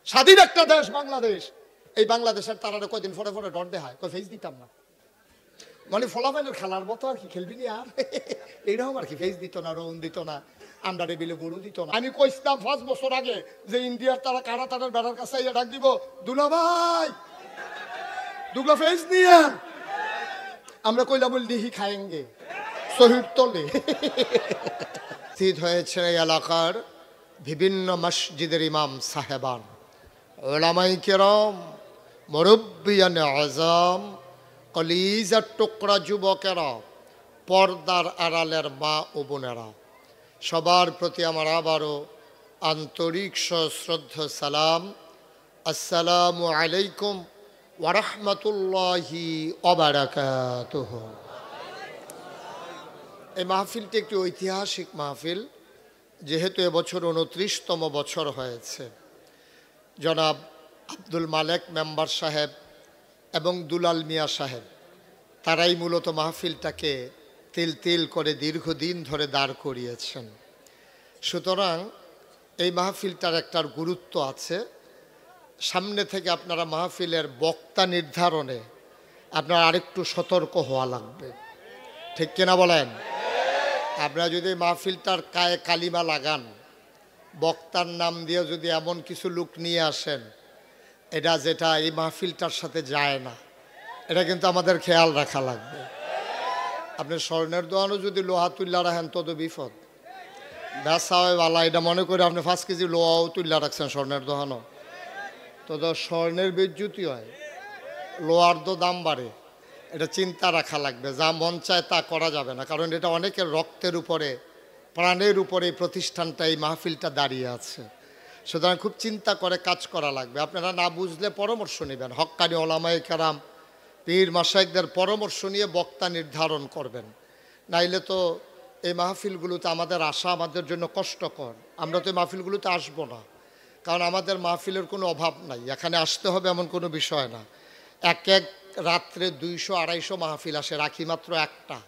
স্বাধীন একটা দেশ বাংলাদেশ। এই বাংলাদেশের তারা কয়দিন পরে পরে ডট দেখায়, কই ফেস দিতাম না, মানে ফলাফলের খেলার মতো আর কি, খেলবি না আর এইরকম আর কি। ফেস দিত না, রোন দিত না, আন্ডারে বিলে গরু দিত না। আমি কইছিলাম 5 বছর আগে যে ইন্ডিয়ার তারা কারা তাদের বেড়ার কাছে ডাক দিব, দুলা ভাই দুগলা ফেস নিয়ে আমরা কইলা বল দিহি খায়েঙ্গে শহীদ তলে। স্থিত হয়েছে এলাকার বিভিন্ন মসজিদের ইমাম সাহেবান, ওলামাই কেরাম, মুরব্বিয়ান আজম, কলিজার টুকরা যুবকেরা, পর্দার আড়ালের মা ও বোনেরা, সবার প্রতি আমার আবারও আন্তরিক সশ্রদ্ধ সালাম। আসসালামু আলাইকুম ওয়া রাহমাতুল্লাহি ওয়া বারাকাতুহু। এই মাহফিলটি একটি ঐতিহাসিক মাহফিল, যেহেতু এবছর 29তম বছর হয়েছে। জনাব আব্দুল মালেক মেম্বার সাহেব এবং দুলাল মিয়া সাহেব তারাই মূলত মাহফিলটাকে তিল তিল করে দীর্ঘদিন ধরে দাঁড় করিয়েছেন। সুতরাং এই মাহফিলটার একটার গুরুত্ব আছে। সামনে থেকে আপনারা মাহফিলের বক্তা নির্ধারণে আপনার আরেকটু সতর্ক হওয়া লাগবে, ঠিক কিনা বলেন? আপনারা যদি মাহফিলটার গায়ে কালিমা লাগান, বক্তার নাম দিয়ে যদি এমন কিছু লোক নিয়ে আসেন এটা যেটা এই মাহফিলটার সাথে যায় না, এটা কিন্তু আমাদের খেয়াল রাখা লাগবে। আপনি স্বর্ণের দোকানও যদি লোহা তুল্লা রাখেন তত বিপদ, ব্যবসা হয় বালা। এটা মনে করে আপনি 5 কেজি লোহাও তুল্লা রাখছেন স্বর্ণের দোকানও, তত স্বর্ণের বিদ্যুৎই হয়, লোহার তো দাম বাড়ে। এটা চিন্তা রাখা লাগবে, যা মন চায় তা করা যাবে না, কারণ এটা অনেকের রক্তের উপরে, প্রাণের উপরে এই প্রতিষ্ঠানটা, এই মাহফিলটা দাঁড়িয়ে আছে। সুতরাং খুব চিন্তা করে কাজ করা লাগবে। আপনারা না বুঝলে পরামর্শ নেবেন, হক্কানি ওলামায়ে কেরাম, পীর মাশায়েখদের পরামর্শ নিয়ে বক্তা নির্ধারণ করবেন। নাইলে তো এই মাহফিলগুলোতে আমাদের আসা আমাদের জন্য কষ্টকর। আমরা তো এই মাহফিলগুলোতে আসবো না, কারণ আমাদের মাহফিলের কোনো অভাব নাই, এখানে আসতে হবে এমন কোনো বিষয় না। এক রাত্রে 200-250 মাহফিল আসে, রাখি মাত্র একটা।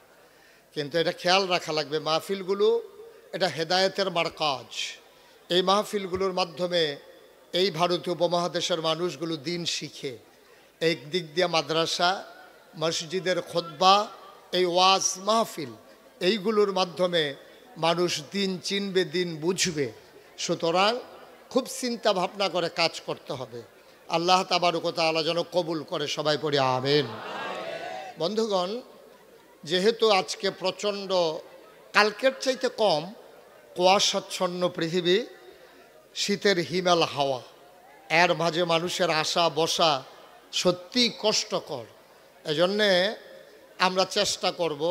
কিন্তু এটা খেয়াল রাখা লাগবে, মাহফিলগুলো এটা হেদায়েতের মারকাজ। এই মাহফিলগুলোর মাধ্যমে এই ভারতীয় উপমহাদেশের মানুষগুলো দিন শিখে। এই দিক দিয়ে মাদ্রাসা, মসজিদের খুতবা, এই ওয়াজ মাহফিল, এইগুলোর মাধ্যমে মানুষ দিন চিনবে, দিন বুঝবে। সুতরাং খুব চিন্তা ভাবনা করে কাজ করতে হবে। আল্লাহ তাবারক ওয়া তাআলা যেন কবুল করে, সবাই পড়ি আমিন। বন্ধুগণ, যেহেতু আজকে প্রচণ্ড, কালকের চাইতে কম কুয়াশাচ্ছন্ন পৃথিবী, শীতের হিমেল হাওয়া, এর মাঝে মানুষের আসা বসা সত্যিই কষ্টকর। এজন্যে আমরা চেষ্টা করব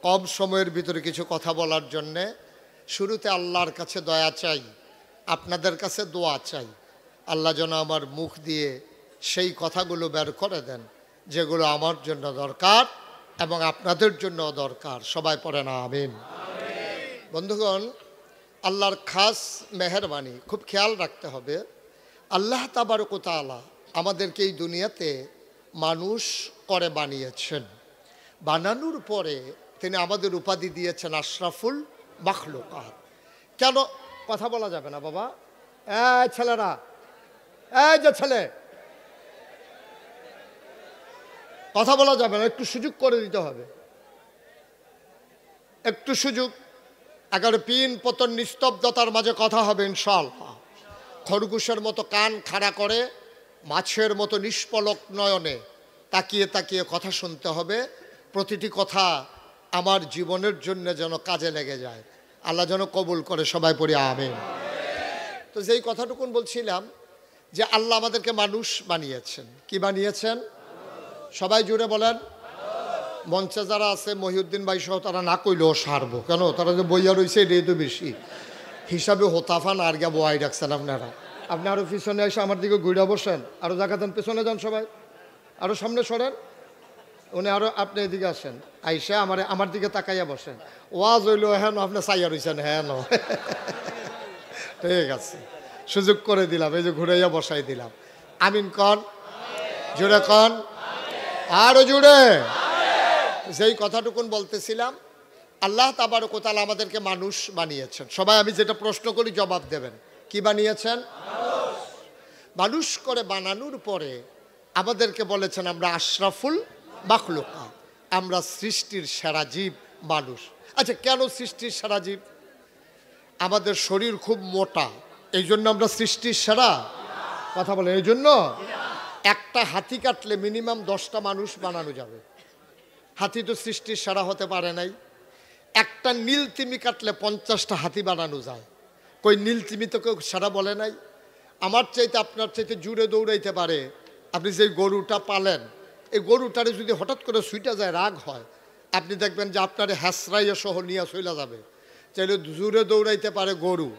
কম সময়ের ভিতরে কিছু কথা বলার জন্যে। শুরুতে আল্লাহর কাছে দয়া চাই, আপনাদের কাছে দোয়া চাই, আল্লাহ যেন আমার মুখ দিয়ে সেই কথাগুলো বের করে দেন যেগুলো আমার জন্য দরকার এবং আপনাদের জন্য দরকার। সবাই পড়েন আমিন। বন্ধুগণ, আল্লাহর খাস মেহেরবানি খুব খেয়াল রাখতে হবে। আল্লাহ তাবারক ওয়া তাআলা আমাদেরকে এই দুনিয়াতে মানুষ করে বানিয়েছেন। বানানোর পরে তিনি আমাদের উপাধি দিয়েছেন আশরাফুল মাখলুকাত। কেন কথা বলা যাবে না বাবা? এই ছেলেরা, এই যে ছেলে, কথা বলা যাবে না, একটু সুযোগ করে দিতে হবে, একটু সুযোগ। একেবারে পিন পতন নিস্তব্ধতার মাঝে কথা হবে ইনশাআল্লাহ। খরগোশের মতো কান খাড়া করে, মাছের মতো নিষ্পলক নয়নে তাকিয়ে তাকিয়ে কথা শুনতে হবে। প্রতিটি কথা আমার জীবনের জন্য যেন কাজে লেগে যায়, আল্লাহ যেন কবুল করে, সবাই পড়ি আমিন। তো যেই কথাটুকুন বলছিলাম যে আল্লাহ আমাদেরকে মানুষ বানিয়েছেন। কি বানিয়েছেন? সবাই জুড়ে বলেন। মঞ্চে যারা আছে মহিউদ্দিন ভাই সহ তারা না কইলেও সারবো, কেন তারা যে বইয়া রয়েছে এটাই তো বেশি হিসাবে হোতাফান আর গিয়া বয়াই রাখছেন আপনারা। আপনি আরও পিছনে এসে আমার দিকে ঘুরে বসেন, আরও জায়গা দেন, পেছনে যান সবাই, আরও সামনে সরেন, উনি আরও আপনি এদিকে আসেন, আইসা আমার দিকে তাকাইয়া বসেন। ওয়াজ হইল হ্যাঁ আপনি চাইয়া রয়েছেন, হ্যাঁ ন ঠিক আছে, সুযোগ করে দিলাম, এই যে ঘুরাইয়া বসাই দিলাম। আমিন কন, জুড়ে কন, আরো জুড়ে। যেই কথাটুকুন বলতেছিলাম, আল্লাহ তাবারক ওয়া তাআলা আমাদেরকে মানুষ বানিয়েছেন। সবাই আমি যেটা প্রশ্ন করি জবাব দেবেন, কি বানিয়েছেন? মানুষ করে বানানোর পরে আমাদেরকে বলেছেন আমরা আশরাফুল মাখলুকাত, আমরা সৃষ্টির সেরা জীব মানুষ। আচ্ছা, কেন সৃষ্টির সেরা জীব? আমাদের শরীর খুব মোটা, এই জন্য আমরা সৃষ্টির সেরা? কথা বলেন, এই জন্য? একটা হাতি কাটলে মিনিমাম 10টা মানুষ বানানো যাবে। হাতি তো সৃষ্টির সেরা হতে পারে নাই। একটা নীল তিমি কাটলে 50টা হাতি বানানো যায়। কই নীল তিমি তো কেউ সেরা বলে নাই। আমার চাইতে আপনার চাইতে জুড়ে দৌড়াইতে পারে। আপনি যে গরুটা পালেন, এই গরুটারে যদি হঠাৎ করে ছুটে যায়, রাগ হয়, আপনি দেখবেন যে আপনার হ্যাসরাইয়া সহ নিয়ে চলে যাবে। চাইলে জুড়ে দৌড়াইতে পারে গরু।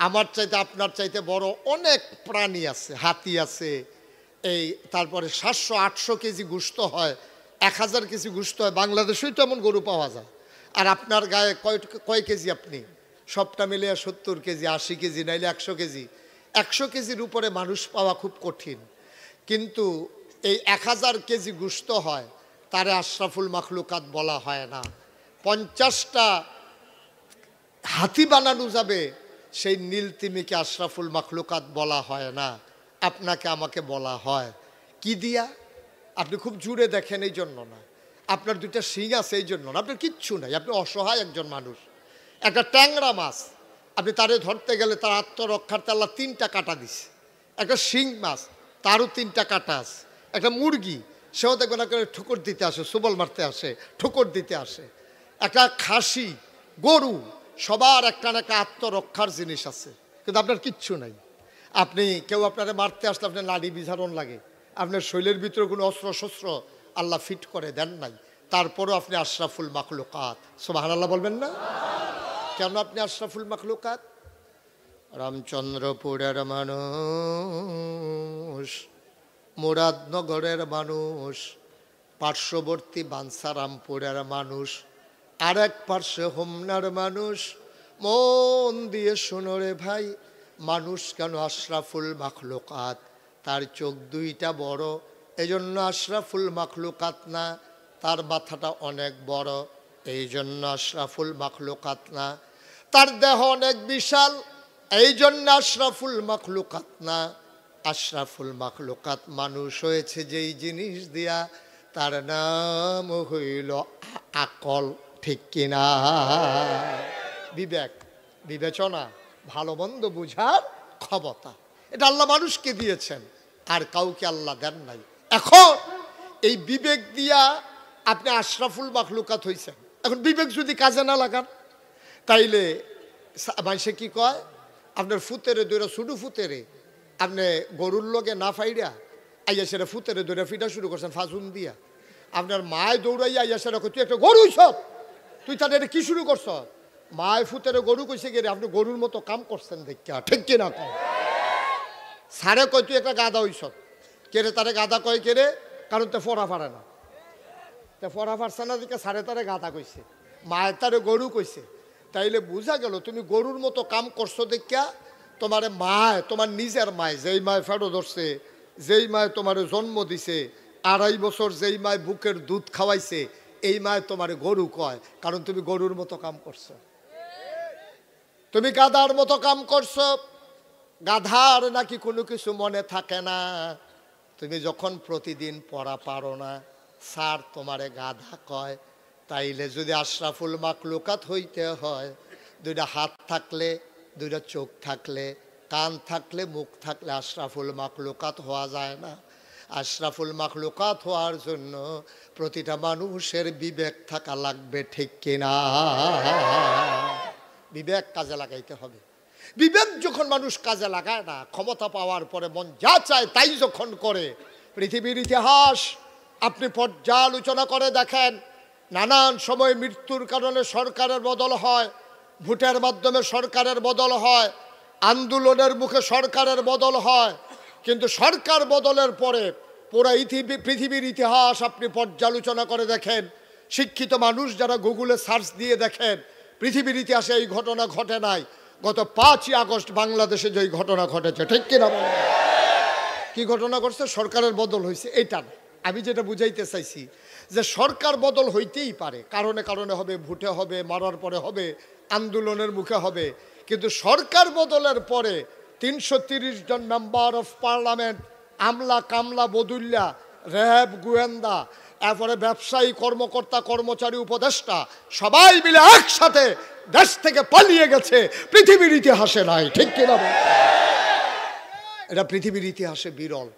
আমার চাইতে আপনার চাইতে বড় অনেক প্রাণী আছে, হাতি আছে। এই তারপরে 700-800 কেজি গোশত হয়, 1000 কেজি গোশত হয়। বাংলাদেশেই তো এমন গরু পাওয়া যায়। আর আপনার গায়ে কয় কেজি? আপনি সবটা মিলিয়ে 70 কেজি, 80 কেজি, নাইলে 100 কেজি। 100 কেজির উপরে মানুষ পাওয়া খুব কঠিন। কিন্তু এই 1000 কেজি গোশত হয়, তারে আশরাফুল মাখলুকাত বলা হয় না। 50টা হাতি বানানো যাবে, সেই নীল তিমিকে আশরাফুল মাখলুকাত বলা হয় না। আপনাকে আমাকে বলা হয় কি দিয়া? আপনি খুব জুড়ে দেখেন এই জন্য না, আপনার 2টা শিং আছে এই জন্য না, আপনার কিচ্ছু নাই, আপনি অসহায় একজন মানুষ। একটা ট্যাংরা মাছ আপনি তারে ধরতে গেলে তার আত্মরক্ষার্থে আল্লাহ 3টা কাটা দিছে। একটা শিং মাছ, তারও 3টা কাটা আছে। একটা মুরগি, সেও দেখবেন একটা ঠুকর দিতে আসে, সুবল মারতে আসে, ঠুকর দিতে আসে। একটা খাসি, গরু, সবার একটা না একটা আত্মরক্ষার জিনিস আছে, কিন্তু আপনার কিচ্ছু নাই। আপনি কেউ আপনারা মারতে আসলে আপনার নাড়ি বিঝারণ লাগে, আপনার শরীরের ভিতরে কোনো অস্ত্র শস্ত্র আল্লাহ ফিট করে দেন নাই, তারপরও আপনি আশরাফুল মাখলুকাত। সুবহানাল্লাহ বলবেন না? কেন আপনি আশরাফুল মাখলুকাত? রামচন্দ্রপুরের মানুষ, মুরাদনগরের মানুষ, পার্শ্ববর্তী বাঞ্ছারামপুরের মানুষ, আর এক পার্শ্বে হোমনার মানুষ। মন দিয়ে শোনো রে ভাই, মানুষ কেন আশরাফুল মাখলুকাত? তার চোখ 2টা বড়, এই জন্য আশরাফুল মাখলুকাত না। তার মাথাটা অনেক বড়, এই জন্য আশরাফুল মাখলুকাত না। তার দেহ অনেক বিশাল, এই জন্য আশরাফুল মাখলুকাত না। আশরাফুল মাখলুকাত মানুষ হয়েছে যেই জিনিস দিয়া, তার নাম হইল আকল। ঠিক কিনা? বিবেক, বিবেচনা, ভালো মন্দ বুঝার ক্ষমতা, এটা আল্লাহ মানুষকে দিয়েছেন, আর কাউকে আল্লাহ দেন নাই। এখন এই বিবেক দিয়া আপনি আশরাফুল মাখলুকাত হইছেন। এখন বিবেক যদি কাজে না লাগান, তাইলে মানুষে কি কয়? আপনার ফুতেরে দৈরা, শুধু ফুতেরে আপনি গরুর লগে না ফাইরা আইয়া সেটা ফুতেরে দৈরা ফিটা শুরু করছেন ফাজুন দিয়া। আপনার মায় দৌড়াইয়া আইয়া সেটা তুই একটা গরু সব, তুই তাদের কি শুরু করছ? মায় ফুতেরে গরু কইছে গেলে আপনি গরুর মতো কাম করছেন দেখা। ঠিক কিনা? কয় সারে কয় তুই একটা গাদা হইস। কেড়ে তারে গাদা কয় কেড়ে, কারণ তো ফোড়া ফাড়ে না, তা ফোড়া ফাড়ছে না দিকে সারে তারে গাদা কইছে, মায়ের তারে গরু কইছে। তাইলে বোঝা গেল তুমি গরুর মতো কাম করছো দেখা তোমার মায়, তোমার নিজের মায়, যেই মায় ফেরো ধরছে, যেই মায় তোমার জন্ম দিছে, 2.5 বছর যেই মায় বুকের দুধ খাওয়াইছে, এই মায় তোমার গরু কয়, কারণ তুমি গরুর মতো কাম করছো। তুমি গাধার মতো কাম করছো। গাধার নাকি কোনো কিছু মনে থাকে না। তুমি যখন প্রতিদিন পড়া পারো না, স্যার তোমারে গাধা কয়। তাইলে যদি আশরাফুল মাখলুকাত হইতে হয়, 2টা হাত থাকলে, 2টা চোখ থাকলে, কান থাকলে, মুখ থাকলে আশরাফুল মাখলুকাত হওয়া যায় না। আশরাফুল মাখলুকাত হওয়ার জন্য প্রতিটা মানুষের বিবেক থাকা লাগবে। ঠিক কিনা? বিবেক কাজে লাগাইতে হবে। বিবেক যখন মানুষ কাজে লাগায় না, ক্ষমতা পাওয়ার পরে মন যা চায় তাই যখন করে, পৃথিবীর ইতিহাস আপনি পর্যালোচনা করে দেখেন, নানান সময় মৃত্যুর কারণে সরকারের বদল হয়, ভোটের মাধ্যমে সরকারের বদল হয়, আন্দোলনের মুখে সরকারের বদল হয়, কিন্তু সরকার বদলের পরে পুরো পৃথিবীর ইতিহাস আপনি পর্যালোচনা করে দেখেন, শিক্ষিত মানুষ যারা গুগলে সার্চ দিয়ে দেখেন, পৃথিবীর ইতিহাসে এই ঘটনা ঘটে নাই। গত 5ই আগস্ট বাংলাদেশে যে ঘটনা ঘটেছে, ঠিক কিনা বলেন? কি ঘটনা ঘটছে? সরকারের বদল হয়েছে, এটা না। আমি যেটা বুঝাইতে চাইছি যে সরকার বদল হইতেই পারে, কারণে কারণে হবে, ভোটে হবে, মারার পরে হবে, আন্দোলনের মুখে হবে, কিন্তু সরকার বদলের পরে 330 জন মেম্বার অফ পার্লামেন্ট, আমলা কামলা বদুল্লা, র্যাব গোয়েন্দা, এরপরে ব্যবসায়ী কর্মকর্তা কর্মচারী উপদেষ্টা সবাই মিলে একসাথে দেশ থেকে পালিয়ে গেছে, পৃথিবীর ইতিহাসে নাই। ঠিক কিনা? এটা পৃথিবীর ইতিহাসে বিরল,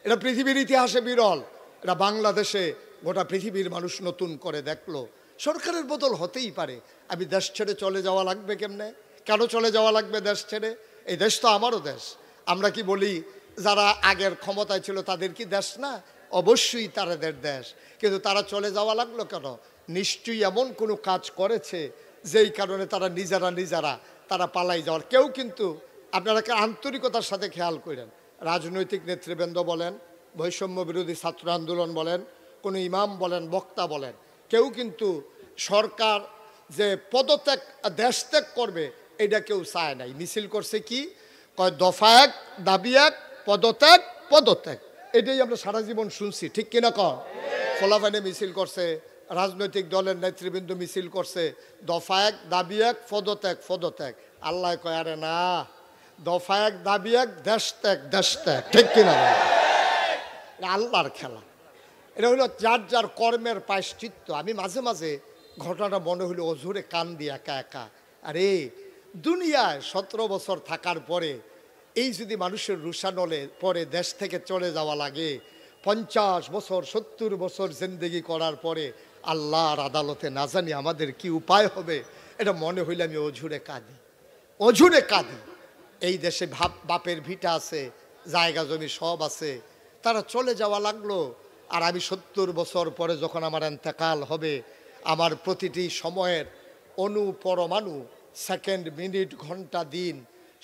এটা পৃথিবীর ইতিহাসে বিরল। এটা বাংলাদেশে গোটা পৃথিবীর মানুষ নতুন করে দেখলো। সরকারের বদল হতেই পারে, আমি দেশ ছেড়ে চলে যাওয়া লাগবে কেমনে? কেন চলে যাওয়া লাগবে দেশ ছেড়ে? এই দেশ তো আমারও দেশ। আমরা কি বলি যারা আগের ক্ষমতায় ছিল তাদের কি দেশ না? অবশ্যই তাদের দেশ, কিন্তু তারা চলে যাওয়া লাগলো কেন? নিশ্চয়ই এমন কোনো কাজ করেছে যেই কারণে তারা নিজেরা তারা পালাই যাওয়ার। কেউ কিন্তু আপনারা আন্তরিকতার সাথে খেয়াল করেন, রাজনৈতিক নেতৃবৃন্দ বলেন, বৈষম্য বিরোধী ছাত্র আন্দোলন বলেন, কোনো ইমাম বলেন, বক্তা বলেন, কেউ কিন্তু সরকার যে পদত্যাগ দেশ ত্যাগ করবে এটা কেউ চায় নাই। মিছিল করছে কি কয়, দফা এক দাবি এক পদত্যাগ পদত্যাগ। এটাই আমরা সারা জীবন শুনছি। ঠিক কিনা কন? ফলাফানে মিছিল করছে, রাজনৈতিক দলের নেতৃবৃন্দ মিছিল করছে, দফা এক দাবি এক পদত্যাগ পদত্যাগ। আল্লাহ কয় আরে না, দফা এক দাবি এক দেশ ত্যাগ দেশ ত্যাগ। ঠিক কিনা? আল্লাহর খেলা। এটা হলো যার যার কর্মের প্রায়শ্চিত্ত। আমি মাঝে মাঝে ঘটনাটা মনে হলো অঝুরে কান দিয়ে একা একা। আরে দুনিয়ায় 17 বছর থাকার পরে এই যদি মানুষের রুশানলে পরে দেশ থেকে চলে যাওয়া লাগে, 50 বছর 70 বছর জিন্দেগি করার পরে আল্লাহর আদালতে না জানি আমাদের কি উপায় হবে, এটা মনে হইলে আমি অঝুরে কাঁদি, অঝুরে কাঁদি। এই দেশে বাপের ভিটা আছে, জায়গা জমি সব আছে, তারা চলে যাওয়া লাগলো। আর আমি 70 বছর পরে যখন আমার ইন্তেকাল হবে, আমার প্রতিটি সময়ের অণু পরমাণু, সেকেন্ড মিনিট ঘন্টা দিন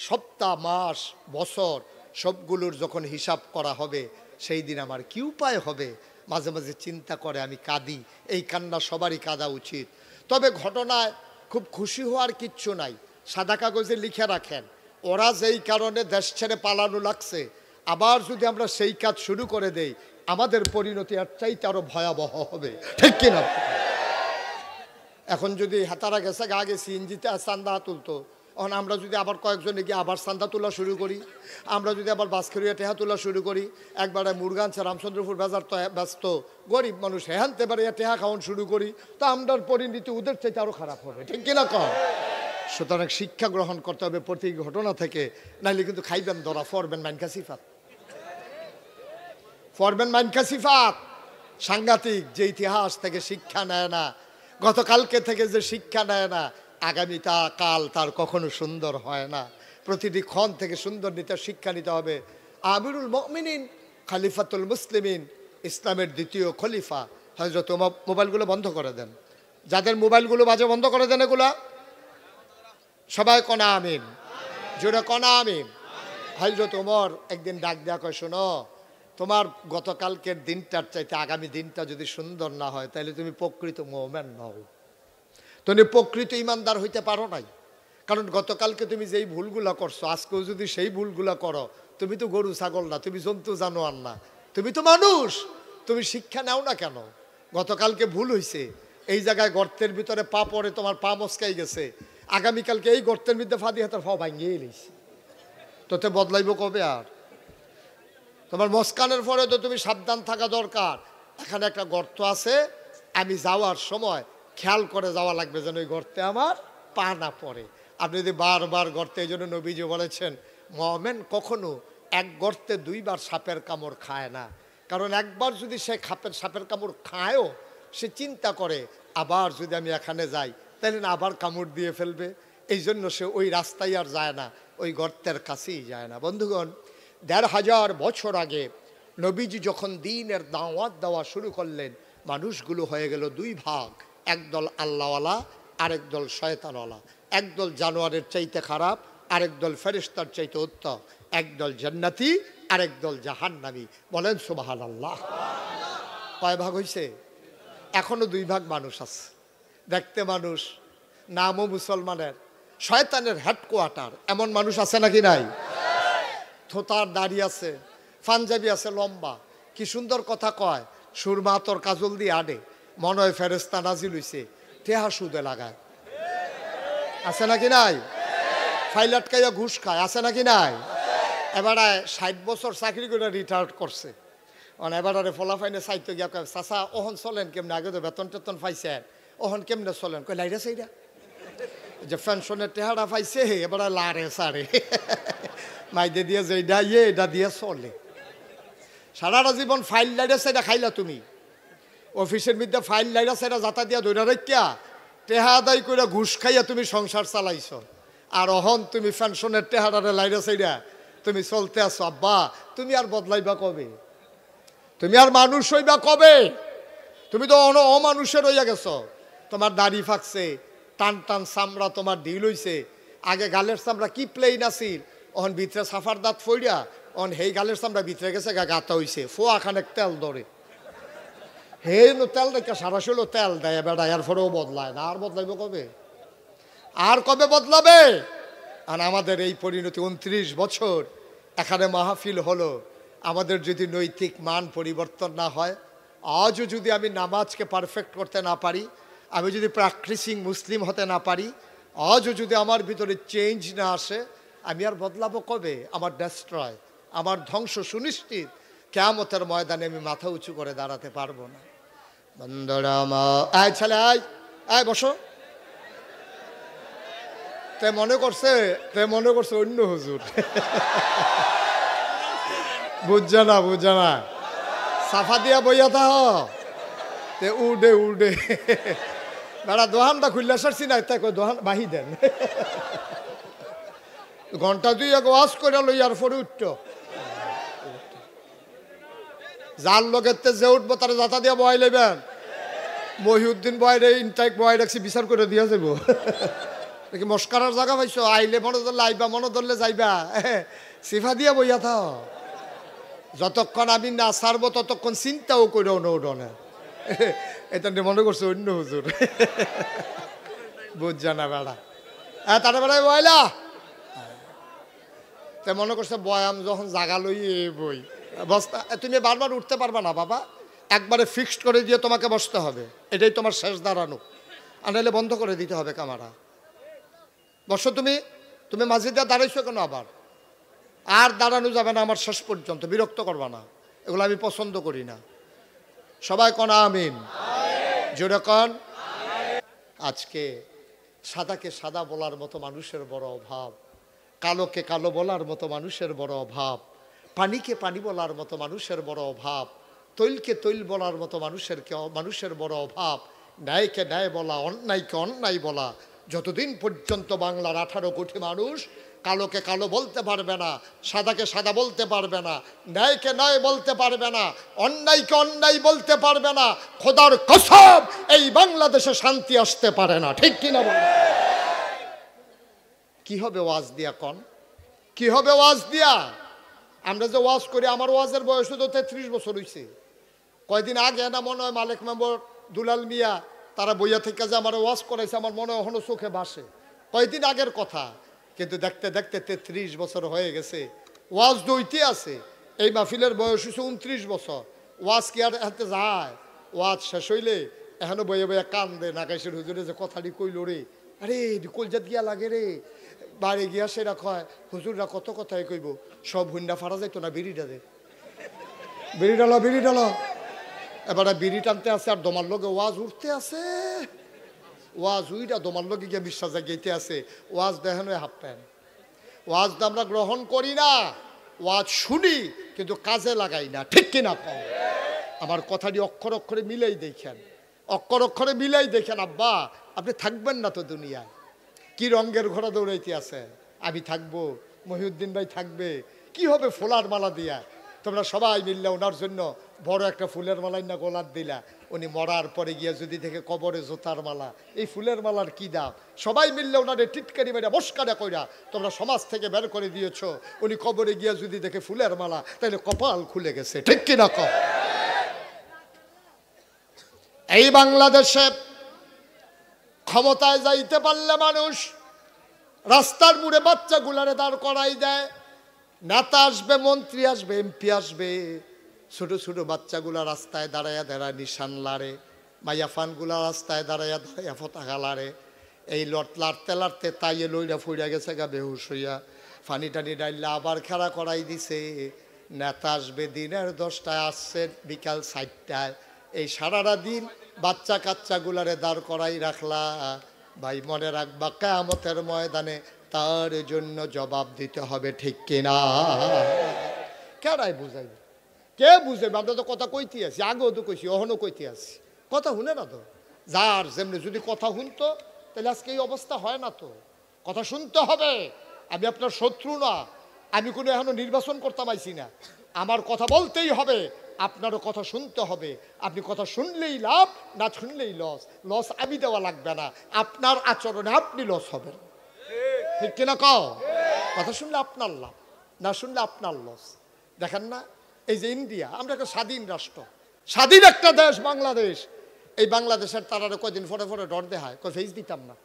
সপ্তাহ মাস বছর সবগুলোর যখন হিসাব করা হবে, সেই দিন আমার কি উপায় হবে? মাঝে মাঝে চিন্তা করে আমি কাঁদি। এই কান্না সবারই কাঁদা উচিত। তবে ঘটনায় খুব খুশি হওয়ার কিচ্ছু নাই। সাদা কাগজে লিখে রাখেন, ওরা যেই কারণে দেশ ছেড়ে পালানো লাগছে, আবার যদি আমরা সেই কাজ শুরু করে দেই, আমাদের পরিণতি আর চাইতে আরো ভয়াবহ হবে। ঠিক কিনা? এখন যদি হাতারা গেছে আগে সিএনজিতে চান্দা তুলতো, এখন আমরা যদি আবার কয়েকজনে গিয়ে আবার চান্দা তোলা শুরু করি, আমরা যদি আবার বাসখেরিয়া টেহা তোলা শুরু করি, একবারে মুরগানছে রামচন্দ্রপুর বাজার তো ব্যস্ত, গরিব মানুষ হেহানতে পারে টেহা খাওয়ান শুরু করি, তো আমরার পরিণতি ওদের চাইতে আরো খারাপ হবে। ঠিক কিনা কর? সুতরাং শিক্ষা গ্রহণ করতে হবে প্রতি ঘটনা থেকে, নাইলে কিন্তু খাইবেন ধরা, ফরবেন মাইনকা সিফাত, ফরবেন মাইনকা সিফাত। সাংঘাতিক। যে ইতিহাস থেকে শিক্ষা নেয় না, গতকালকে থেকে যে শিক্ষা নেয় না, আগামীটা কাল তার কখনো সুন্দর হয় না। প্রতিটি ক্ষণ থেকে সুন্দর নিতে শিক্ষা নিতে হবে। আমিরুল মুমিনিন খলিফাতুল মুসলিমিন, ইসলামের দ্বিতীয় খলিফা হযরত ওমর। মোবাইলগুলো বন্ধ করে দেন, যাদের মোবাইলগুলো বাজে বন্ধ করে দেন এগুলা। সবাই কনা আমিন, জোরে কনা আমিন। হযরত ওমর একদিন ডাক দেয়া কয়, শোনো, তোমার গতকালকের দিনটার চাইতে আগামী দিনটা যদি সুন্দর না হয়, তাহলে তুমি প্রকৃত মুমিন নও, তুমি প্রকৃত ইমানদার হইতে পারো নাই। কারণ গতকালকে তুমি যেই ভুলগুলা করছো, আজকেও যদি সেই ভুলগুলা করো, তুমি তো গরু ছাগল না, তুমি জন্তু জানোয়ার না, তুমি তো মানুষ। তুমি শিক্ষা নাও না কেন? গতকালকে ভুল হয়েছে, এই জায়গায় গর্তের ভিতরে পা পড়ে তোমার পা মস্কাই গেছে, আগামীকালকে এই গর্তের মধ্যে ফা দিয়ে তার ফা ভাঙিয়ে এলিস, তোতে বদলাইব কবে? আর তোমার মস্কানের পরে তো তুমি সাবধান থাকা দরকার। এখানে একটা গর্ত আছে, আমি যাওয়ার সময় খেয়াল করে যাওয়া লাগবে যেন ওই গর্তে আমার পা না পড়ে। আপনি যদি বারবার গর্তে, এই জন্য নবীজি বলেছেন মুমিন কখনো এক গর্তে 2 বার সাপের কামড় খায় না। কারণ একবার যদি সে সাপের কামড় খায়ও, সে চিন্তা করে আবার যদি আমি এখানে যাই তাহলে না আবার কামড় দিয়ে ফেলবে, এই জন্য সে ওই রাস্তায় আর যায় না, ওই গর্তের কাছেই যায় না। বন্ধুগণ, 1500 বছর আগে নবীজি যখন দ্বীনের দাওয়াত দেওয়া শুরু করলেন, মানুষগুলো হয়ে গেল 2 ভাগ, একদল আল্লাহওয়ালা, আরেক দল শয়তানওয়ালা। একদল জানোয়ারের চাইতে খারাপ, আরেক দল ফেরেশতার চাইতে উত্তম। একদল জান্নাতি, আরেক দল জাহান্নামী। বলেন সুবহানাল্লাহ। কয় ভাগ হইছে? এখনো 2 ভাগ মানুষ আছে। দেখতে মানুষ, নামও মুসলমানের, শয়তানের হেডকোয়ার্টার, এমন মানুষ আছে নাকি নাই? থোতার দাড়ি আছে, পাঞ্জাবি আছে লম্বা, কি সুন্দর কথা কয়, সুরমা তোর কাজল দিয়ে আডে, মনে হয় ফেরেশতা নাজিল হইছে, টেহা সুদে লাগায়। আছে নাকি নাই? ফাইল আটকাইয়া ঘুষ খায়, আছে নাকি নাই? এবারে 60 বছর চাকরি করে রিটায়ার্ড করছে। এবারে ফলাফাইনে চাইতে গিয়া কয় চাচা ওহন চলেন কেমনে, আগে তো বেতন টেতন পাইছেন, ওহন কেমনে চলেন? কয় লাইরা চাইরা যে পেনশনের টেহারা পাইছে এবারে লারে সারে মাইদে দিয়ে যে এটা দিয়ে চলে। সারাটা জীবন ফাইল লাইরা চাইরা খাইলা তুমি, অফিসের মধ্যে ফাইল লাইরা চাইরা যাতা দিয়া ধরে রেখা টেহা আদায় করে ঘুষ খাইয়া তুমি সংসার চালাইছ। আর অহন তুমি পেনশনের টেহারারে লাইরা চাইরা তুমি চলতে আসো। আব্বা তুমি আর বদলাইবা কবে? তুমি আর মানুষ হইবা কবে? তুমি তো অমানুষের হইয়া গেছ। তোমার দাড়ি ফাঁকছে, টান টান চামড়া তোমার ঢিল হইছে। আগে গালের চামড়া কি প্লেন আছিল, অহন ভিতরে সাফার দাঁত ফইরা অহন হেই গালের চামড়া ভিতরে গেছে গাতা হইছে, ফোয়া খানেক তেল ধরে হে তেল দেখে সারা শৈল তেল দেয় বেড়া, এর পরেও বদলায় না। আর বদলাইব কবে? আর কবে বদলাবে? আর আমাদের এই পরিণতি 29 বছর এখানে মাহফিল হলো, আমাদের যদি নৈতিক মান পরিবর্তন না হয়, আজও যদি আমি নামাজকে পারফেক্ট করতে না পারি, আমি যদি প্র্যাকটিসিং মুসলিম হতে না পারি, আজও যদি আমার ভিতরে চেঞ্জ না আসে, আমি আর বদলাবো কবে? আমার ডেস্ট্রয়, আমার ধ্বংস সুনিশ্চিত। কিয়ামতের ময়দানে আমি মাথা উঁচু করে দাঁড়াতে পারবো না। বন্ধুরা আয় ছেলে আয় বসো। তে মনে করছে অন্য হুজুর বুঝছে না সাফা দিয়া বইয়া থাহ তে উডে বেড়া দোহানটা খুললে সারছি না, তাই দোহান বাহি দেন ঘন্টা দুই এক ওয়াশ করে লইয়ার পরে উঠত যার লোকের যে উঠবো তারা যাতা দিয়া বয় লেবেন। মহিউদ্দিন বয়ের ইনটাইক বয় রাখছি বিচার করে দিয়া যাব দেখি মস্কারার জায়গা পাইছো, আইলে মনে ধরলে আইবা, মনে ধরলে যাইবা, সিফা দিয়া বইয়া থাও। যতক্ষণ আমি না ছাড়বো ততক্ষণ চিন্তাও করেও নৌডনে এটা মনে করছে অন্য হুজুর বুঝছে না বেড়া। তারা বেড়ায় বয়লা তে মনে করছে বয়াম যখন জাগা লই বই বস্তা, তুমি বারবার উঠতে পারবা না বাবা, একবারে ফিক্সড করে দিয়ে তোমাকে বসতে হবে, এটাই তোমার শেষ দাঁড়ানো। আর নাহলে বন্ধ করে দিতে হবে ক্যামেরা। বসো তুমি মাঝে দিয়ে দাঁড়াইছো কেন? আবার আর দাঁড়ানো যাবে না আমার শেষ পর্যন্ত, বিরক্ত করবা না, এগুলো আমি পছন্দ করি না। সবাই কন আমিন, জোরে কন। আজকে সাদাকে সাদা বলার মতো মানুষের বড় অভাব, কালোকে কালো বলার মতো মানুষের বড় অভাব, পানিকে পানি বলার মতো মানুষের বড় অভাব, তৈলকে তৈল বলার মতো মানুষের বড় অভাব, ন্যায়কে ন্যায় বলা, অন্যায়কে অন্যায় বলা। যতদিন পর্যন্ত বাংলার 18 কোটি মানুষ কালোকে কালো বলতে পারবে না, সাদাকে সাদা বলতে পারবে না, ন্যায়কে ন্যায় বলতে পারবে না, অন্যায়কে অন্যায় বলতে পারবে না, খোদার কসম এই বাংলাদেশে শান্তি আসতে পারে না। ঠিক কিনা বল? কি হবে ওয়াজ দিয়া কন? কি হবে ওয়াজ দিয়া? আমরা যে ওয়াজ করি, আমার ওয়াজের বয়স তো 33 বছর হয়েছে। কয়দিন আগে না মনে হয় মালিক মেম্বর দুলাল মিয়া তারা বইয়া থেকে যে আমার ওয়াজ করাইছে, আমার মনে হয় এখনো চোখে ভাসে। কয়দিন আগের কথা, কিন্তু দেখতে দেখতে 33 বছর হয়ে গেছে, ওয়াজ দইতে আছে। এই মাহফিলের বয়স হচ্ছে 29 বছর। ওয়াজ কি আর হাতে যায়? ওয়াজ শেষ হইলে এখনো বইয়া বইয়া কান্দে নাকাইশের হুজুরে যে কথাটি কইল রে, আরে কলজাত গিয়া লাগে রে। বাড়ি গিয়া সেরা কয় হুজুররা কত কথাই কইব, সব হুন্ডা ফাড়া যাইতো না, বিড়িটা দে, বিড়ি ডালো। এবারে বিড়ি টানতে আছে আর দমার লগে ওয়াজ উঠতে আছে, ওয়াজ উইটা দমার লগে গিয়ে বিশ্বাস জাগাইতে আছে। ওয়াজ দেখেন হাফ প্যান্ট। ওয়াজ তো আমরা গ্রহণ করি না, ওয়াজ শুনি কিন্তু কাজে লাগাই না। ঠিক কিনা কম? আমার কথাটি অক্ষর অক্ষরে মিলাই দেখেন, অক্ষর অক্ষরে মিলাই দেখেন। আব্বা আপনি থাকবেন না তো দুনিয়ায়, কি রঙের ঘোড়া দৌড়াইতে আছে? আমি থাকবো, মহিউদ্দিন ভাই থাকবে, কি হবে ফোলার মালা দিয়া? তোমরা সবাই মিললে ওনার জন্য বড় একটা ফুলের মালাই না গোলাপ দিলা, উনি মরার পরে গিয়া যদি থেকে কবরে জোতার মালা, এই ফুলের মালার কি দাম? সবাই মিললে ওনারে টিটকারি মেরা মস্কারা কইরা তোমরা সমাজ থেকে বের করে দিয়েছ, উনি কবরে গিয়া যদি দেখে ফুলের মালা, তাহলে কপাল খুলে গেছে। ঠিক কিনা কম? এই বাংলাদেশে ক্ষমতায় যাইতে পারলে মানুষ রাস্তার মুড়ে বাচ্চাগুলারে দাঁড় করাই দেয়। নেতা আসবে, মন্ত্রী আসবে, এমপি আসবে, ছোট ছোট বাচ্চাগুলা রাস্তায় দাঁড়াইয়া দাঁড়ায় নিশান লাড়ে, মাইয়াফানগুলা রাস্তায় দাঁড়াইয়া পতাকা লাড়ে। এই লাড়তে লাড়তে তাইয়ে লইরা ফুইরা গেছে গা বেহুশ হইয়া। ফানি টানি ডাইলে আবার খেলা করাই দিছে। নেতা আসবে দিনের 10টায়, আসছে বিকাল 4টায়। এই সারাটা দিন বাচ্চা কাচ্চাগুলারে দাঁড় করাই রাখলা। ভাই মনে রাখবা, কিয়ামতের ময়দানে তার জন্য জবাব দিতে হবে, ঠিক কিনা? কেডাই বুঝাইবে, কে বুঝাইবে? আমরা তো কথা কইতে আছি, আগেও তো কইছি, অহনও কইতে আছি। কথা শুনে না তো। যার যেমনি যদি কথা শুনতো তাহলে আজকে এই অবস্থা হয় না তো। কথা শুনতে হবে। আমি আপনার শত্রু না, আমি কোনো এখনো নির্বাচন করতে পাইছি না। আমার কথা বলতেই হবে, আপনারও কথা শুনতে হবে। আপনি কথা শুনলেই লাভ, না শুনলেই লস। লস আমি দেওয়া লাগবে না, আপনার আচরণে আপনি লস হবেন, ঠিক কিনা কও? কথা শুনলে আপনার লাভ, না শুনলে আপনার লস। দেখেন না, এই যে ইন্ডিয়া, আমরা একটা স্বাধীন রাষ্ট্র, স্বাধীন একটা দেশ বাংলাদেশ। এই বাংলাদেশের তারারে কয়দিন পরে পরে ডর দেখায়, কই ফেস দিতাম না।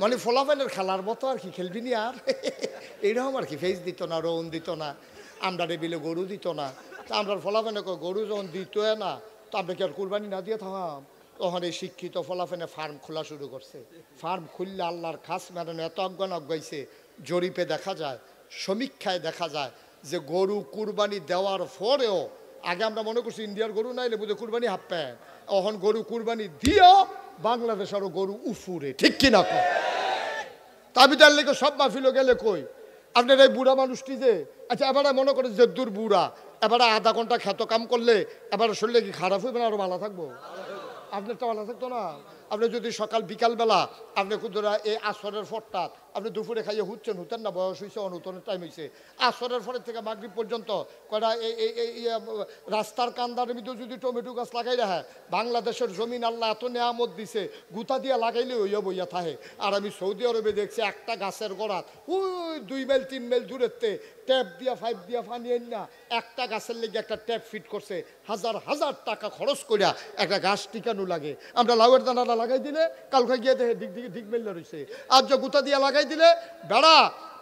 মানে ফলাফলের খেলার মতো আর কি, খেলবি নি আর এইরকম আর কি। ফেস দিত না, রৌন দিত না, আমরা বিলে গরু দিত না। তা আমরা ফলাফেনে গরু যখন দিত না, তো আমরা কি আর কুরবানি না দিয়ে থাকাম? তখন এই শিক্ষিত ফলাফেনে ফার্ম খোলা শুরু করছে। ফার্ম খুললে আল্লাহর খাস মেরানো এত অজ্ঞান অজ্ঞাইছে। জরিপে দেখা যায়, সমীক্ষায় দেখা যায় যে গরু কুরবানি দেওয়ার পরেও, আগে আমরা মনে করছি ইন্ডিয়ার গরু নাইলে বুঝে কুরবানি হাফ প্যান্ট, এখন গরু কুরবানি দিয়েও বাংলাদেশ আরো গরু উফুরে, ঠিক কিনা? তাবি তার লেগে সব মাহফিলও গেলে কই আপনার এই বুড়া মানুষটি যে, আচ্ছা এবারে মনে করে যে দূর বুড়া, এবারে আধা ঘন্টা খ্যাত কাম করলে এবারে শরীরে কি খারাপ হইবে না আরো ভালো থাকবো? আপনার তো ভালো থাকতো না। আপনি যদি সকাল বিকালবেলা আপনি কুদরা এই আসরের ফটটা আপনি দুপুরে খাইয়ে হুতেন না, বয়স হয়েছে, অনুতনের টাইম হয়েছে, আসরের ফটের থেকে মাগরিব পর্যন্ত কয়টা এই রাস্তার কান্দার মধ্যে যদি টমেটো গাছ লাগাই রাখে, বাংলাদেশের জমিন আল্লাহ এত নেয়ামত দিছে, গুতা দিয়া লাগাইলে হইয়া বইয়া থাকে। আর আমি সৌদি আরবে দেখছি একটা গাছের গোড়াত ওই 2 মাইল 3 মাইল দূরেতে ট্যাপ দিয়া পাইপ দিয়া পানি আন না, একটা গাছের লেগে একটা ট্যাপ ফিট করছে, হাজার হাজার টাকা খরচ করিয়া একটা গাছ টিকানো লাগে। আমরা লাউয়ের দানাটা লাগাই দিলে কালকে গিয়ে দেখে দিক মেলে রয়েছে। আর যে গুতা দিয়া লাগাই দিলে বেড়া,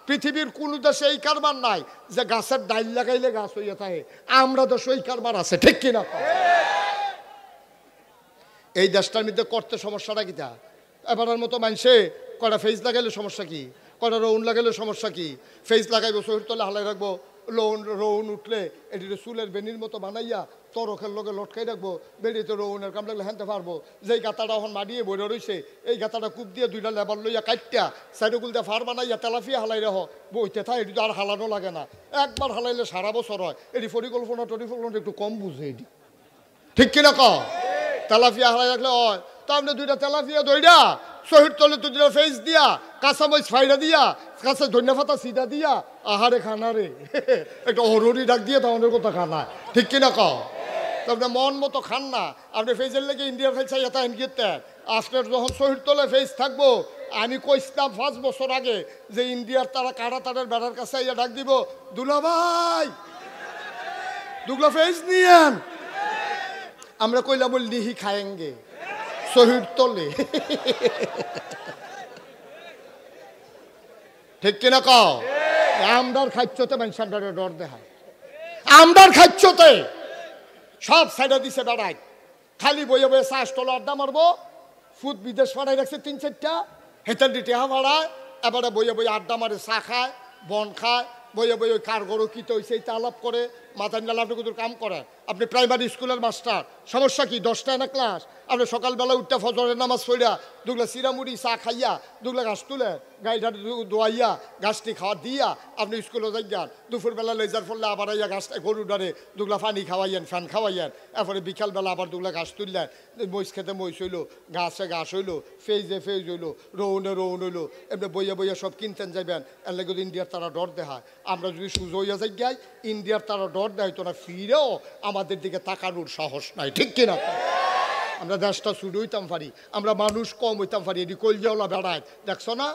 পৃথিবীর কোন দেশে এই কারবার নাই যে গাছের ডাইল লাগাইলে গাছ হইয়া থাকে। আমরা তো সেই কারবার আছে, ঠিক কিনা? এই দেশটার মধ্যে করতে সমস্যাটা কিটা? এবারের মতো মানুষে কটা ফেস লাগাইলে সমস্যা কি, কটা রৌন লাগাইলে সমস্যা কি? ফেস লাগাইবো, শরীর তলে হালাই রাখবো, রৌন উঠলে এটি চুলের বেনির মতো বানাইয়া তরকের লগে লটকাই রাখবো, বেরিয়ে রৌনের কাম লাগলে হেনতে পারবো। যেই গাতাটা এখন মারিয়ে বইরে রয়েছে, এই গাতাটা কূপ দিয়ে 2টা লেবার লইয়া কাটটা সাইডগুল দিয়ে ফার বানাইয়া তেলাফিয়া হালাই রাখ বইতে থাকে। এটি তো আর হালানো লাগে না, একবার হালাইলে সারা বছর হয়। এটি পরিকল্পনা একটু কম বুঝে এটি, ঠিক কিনা ক? তেলাফিয়া হালাই রাখলে হয়। তো আপনি 2টা তেলাফিয়া দইরা শহীদ তলে 2টা ফেস দিয়া, কাঁচামরিচ ফাইরা দিয়া, কাঁচা ধনিয়া পাতা সিধা দিয়া, আহারে খানা রে একটা হরুরি ডাক দিয়ে তাহলে কথা খানা, ঠিক কিনা ক? তো আপনি মন মতো খান না। আপনি ফেসের লেগে ইন্ডিয়ার ফেস এটা এনগিতে আপনার যখন শহীদ তলে ফেস থাকবো, আমি কইছিলাম 5 বছর আগে যে ইন্ডিয়ার তারা কারা তাদের বেড়ার কাছে ইয়া ডাক দিব, দুলা ভাই দুগলা ফেস নিয়েন। আমরা কইলাম বল নিহি খায়েঙ্গে শহীদ তলে, ঠিক কিনা ক? আমদার খাচ্ছতে মানুষের ডর দেখায়, আমদার খাচ্ছতে সব সাইডে দিছে বেড়াই, খালি বইয়ে বইয়ে চা স্টল আড্ডা মারবো। ফুট বিদেশ পাড়াই রাখছে 3-4টা, হেতার দিতে ভাড়ায়, এবারে বইয়ে বইয়ে আড্ডা মারে, চা খায়, বন খায়, বইয়ে বইয়ে ওই কার গরু কিতে হয়েছে এইটা আলাপ করে, মাথায় নালা আপনি কত কাম করেন। আপনি প্রাইমারি স্কুলের মাস্টার, সমস্যা কি? 10টায় না ক্লাস, আপনি সকালবেলা উঠতে ফজরের নামাজ পড়িয়া 2 চিরামুড়ি চা খাইয়া 2 গাছ তুলে গাড়িটা দোয়াইয়া গাছটি খাওয়া দিয়া আপনি স্কুলে যাইয়ান। দুপুরবেলা লেজার ফললে আবার আইয়া গাছটা গরু ডারে 2 পানি খাওয়াইয়েন, ফ্যান খাওয়াইয়েন। এরপরে বিকালবেলা আবার 2 গাছ তুললেন, মহিষ খেতে মহিষ হইলো, গাছে গাছ হইলো, ফেজে ফেজ হইলো, রৌনে রৌন হইলো। এমনি বইয়া বইয়া সব কিনতেন যাইবেন। এর লেগে ইন্ডিয়ার তারা ডর দেখায়। আমরা যদি সুযোগ হইয়া যাই গাই, ইন্ডিয়ার তারা ডর দেয় তো না, ফিরেও আমাদের দিকে তাকানোর সাহস নাই, ঠিক কিনা? আমরা দেশটা শুরু হইতাম পারি, আমরা মানুষ কম হইতাম পারি। এটি কলজাওয়ালা বেড়ায়, দেখছো না?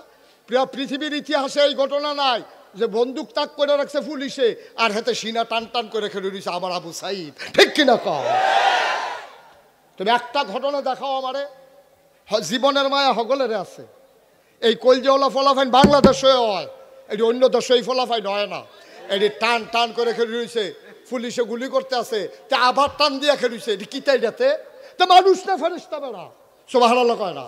পৃথিবীর ইতিহাসে এই ঘটনা নাই যে বন্দুক তাক করে রাখছে পুলিশে আর হাতে সিনা টান টান করে খেলে দিয়েছে আমার আবু সাইদ, ঠিক কিনা কও? তুমি একটা ঘটনা দেখাও আমারে, জীবনের মায়া হগলের আছে। এই কলজাওয়ালা ফলাফাইন বাংলাদেশে হয়, এটি অন্য দেশে এই ফলাফাইন হয় না। এটি টান টান করে খেলে দিয়েছে, পুলিশে গুলি করতে আছে, তা আবার টান দিয়ে খেলছে। এটি কিতাই যাতে তো মানুষ না ফেরেশতা বেড়া, সুবহানাল্লাহ কয় না?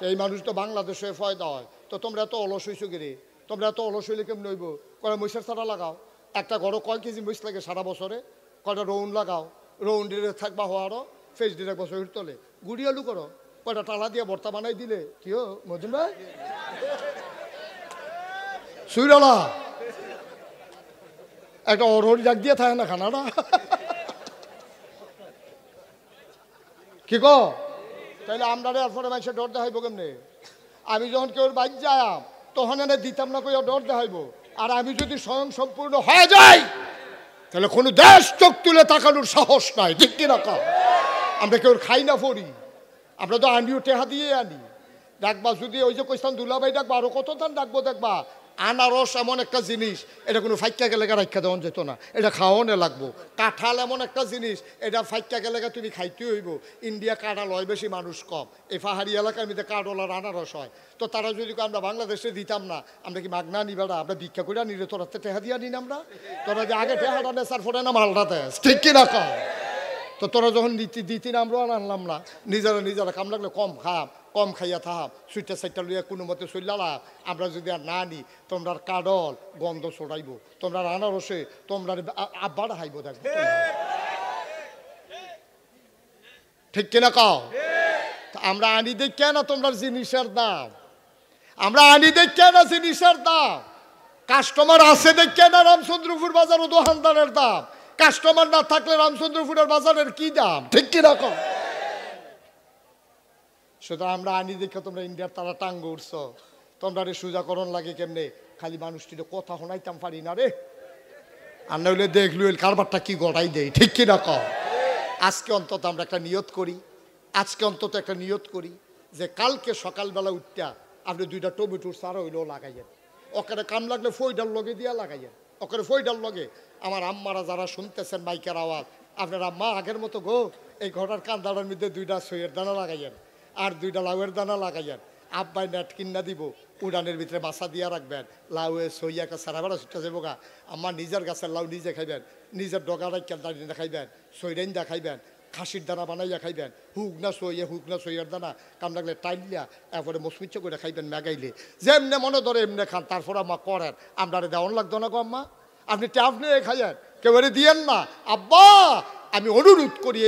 এই মানুষ তো বাংলাদেশে ফয়দা হয়। তো তোমরা তো অলস হইছো গিরে, তোমরা এত অলস হইলে কেমন হইব? কয়টা মহিষের চারা লাগাও, একটা ঘরও কয় কেজি মহিষ লাগে সারা বছরে, কয়টা রৌন লাগাও, রৌন দিয়ে থাকবা হওয়ারও ফেস দিয়ে এক বছর তোলে, গুড়ি আলু করো, কয়টা টালা দিয়ে ভর্তা বানাই দিলে কি হো মজুন ভাই সুইরালা একটা অরহরি ডাক দিয়ে থাকে না খানাটা কি গো? তাইলে আমরা এরপরে মানুষের ডর দেখাইব কেমনে? আমি যখন কেউ বাইক যাই তখন এনে দিতাম না কেউ ডর দেখাইব। আর আমি যদি স্বয়ং সম্পূর্ণ হয়ে যাই তাহলে কোনো দেশ চোখ তুলে তাকানোর সাহস নাই, ঠিক কিনা? আমরা কেউ খাই না পড়ি, আমরা তো আনিও টেহা দিয়ে আনি। ডাকবা যদি ওই যে কইস্তান দুলাভাই ডাকবা আরো কত দান ডাকবো, দেখবা আনারস এমন একটা জিনিস এটা কোনো ফাইক্কা গেলে রাখা দেওয়া যেত না, এটা খাওয়ানো লাগবো। কাঁঠাল এমন একটা জিনিস এটা ফাইক্কা গেলে তুমি খাইতে হইব। ইন্ডিয়া কাঁঠাল হয় বেশি, মানুষ কম, এই পাহাড়ি এলাকার মধ্যে কাঁঠাল আর আনারস হয়। তো তারা যদি আমরা বাংলাদেশে দিতাম না, আমরা কি মাগনা নিবারা আমরা ভিক্ষা করে নিলে তোরা টেহা দিয়া নিন আমরা? তোরা যে আগে টেহাটা নেশার ফোনে না মালটাতে, ঠিক কিনা কম? তো তোরা যখন দিতি না আমরাও আনলাম না, নিজেরা কাম লাগলে কম খাম, কম খাইয়া থাম, সুইটা সাইটটা লইয়া কোনো মতে চললাম। আমরা যদি আর না নি তোমরা কাডল গন্ধ ছড়াইব, তোমরা আনারসে তোমরা আব্বাটা হাইব, দেখবো ঠিক কিনা কাও? আমরা আনি দেখে না তোমরা জিনিসের দাম, আমরা আনি দেখে না জিনিসের দাম। কাস্টমার আছে দেখে না রামচন্দ্রপুর বাজার ও দোকানদারের দাম, কাস্টমার না থাকলে রামচন্দ্রপুরের বাজারের কি দাম, ঠিক কি রকম? সুতরাং আমরা আনি দেখে তোমরা ইন্ডিয়ার তারা টাঙ্গ উঠছ, তোমরা রে সুজাকরণ লাগে কেমনে? খালি মানুষটির কথা শোনাইতাম পারি না রে, আর নইলে দেখলু কারবারটা কি গড়াই দেয়, ঠিক কি রকম? আজকে অন্তত আমরা একটা নিয়ত করি, আজকে অন্তত একটা নিয়ত করি যে কালকে সকালবেলা উঠটা আপনি 2টা টমেটোর চারা হইলেও লাগাইয়েন, ওখানে কাম লাগলে ফইডাল লগে দিয়া লাগাইয়েন, ওখানে ফইডাল লগে। আমার আম্মারা যারা শুনতেছেন মাইকের আওয়াজ, আপনার আম্মা আগের মতো গো এই ঘরের কান্দাটার মধ্যে 2টা সইয়ের দানা লাগাইয়েন আর 2টা লাউয়ের দানা লাগাইয়েন। আব্বাই নেট কিনা দিব, উড়ানের ভিতরে বাসা দিয়া রাখবেন, লাউয়ে সইয়াকে সারা বেড়া ছুটতে যাবো গা। আম্মা নিজের গাছের লাউ নিজে খাইবেন, নিজের ডগা রাইকেল দাঁড়িয়ে খাইবেন, সইরেন দা খাইবেন, খাসির দানা বানাইয়া খাইবেন, হুক না সইয়ের দানা কাম লাগলে টাইলিয়া এরপরে মসমিচ্ছ করে খাইবেন মেগাইলে, যেমনে মনে ধরে এমনি খান। তারপর আম্মা করেন, আমরা দেওয়ান লাগতো না গো আম্মা, আপনি ট্যাপ নিয়ে খাইয়েন, কেউ দিয়েন না। আব্বা আমি অনুরোধ করি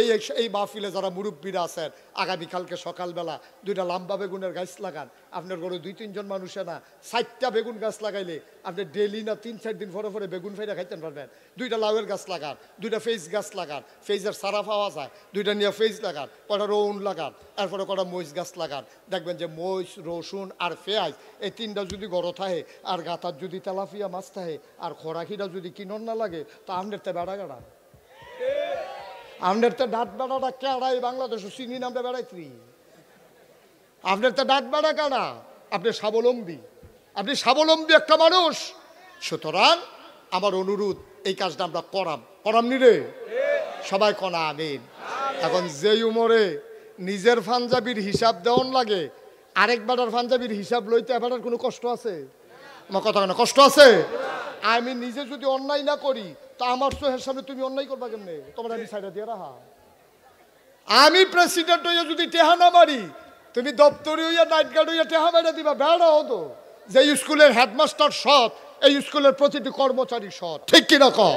এই মাহফিলে যারা মুরব্বীরা আছেন, আগামীকালকে সকালবেলা 2টা লম্বা বেগুনের গাছ লাগান। আপনার ঘরে 2-3 জন মানুষে না 4টা বেগুন গাছ লাগাইলে আপনি ডেলি না 3-4 দিন পরে বেগুন ফেরা খাইতে পারবেন। 2টা লাউয়ের গাছ লাগান, 2টা ফেজ গাছ লাগান, ফেজের সারা পাওয়া যায়, 2টা নিয়ে ফেজ লাগান, কটা রৌন লাগান, এরপরে কটা মরিচ গাছ লাগান। দেখবেন যে মরিচ, রসুন আর পেঁয়াজ এই 3টা যদি গড় থাকে, আর গাতার যদি তেলাপিয়া মাছ থাকে, আর খোরাকিটা যদি কিনন না লাগে, তা আপনার তো বেড়া গাড়া, আপনার তো ডাট বেড়াটা কেড়া এই বাংলাদেশে চিনি নামটা বেড়াইত্রি, আপনার তো ডাট বেড়া কেড়া, আপনি স্বাবলম্বী, আপনি স্বাবলম্বী একটা মানুষ। সুতরাং আমার অনুরোধ এই কাজটা আমরা করাম নি রে সবাই কনা আমিন। এখন যেই উমরে নিজের পাঞ্জাবির হিসাব দেওয়ান লাগে, আরেক বেটার পাঞ্জাবির হিসাব লইতে এবারের কোনো কষ্ট আছে? আমার কথা কেন কষ্ট আছে? আমি নিজে যদি অন্যায় না করি তা আমার চোখের সামনে তুমি অন্যায় করবা কেমনে? তোমার আমি সাইডা দিয়ে রাখা, আমি প্রেসিডেন্ট হইয়া যদি টেহা না মারি, তুমি দপ্তরে হইয়া নাইট গার্ড হইয়া টেহা মেরে দিবা, বেড়া হতো। যে স্কুলের হেডমাস্টার সৎ, এই স্কুলের প্রতিটি কর্মচারী সৎ, ঠিক কিনা কও?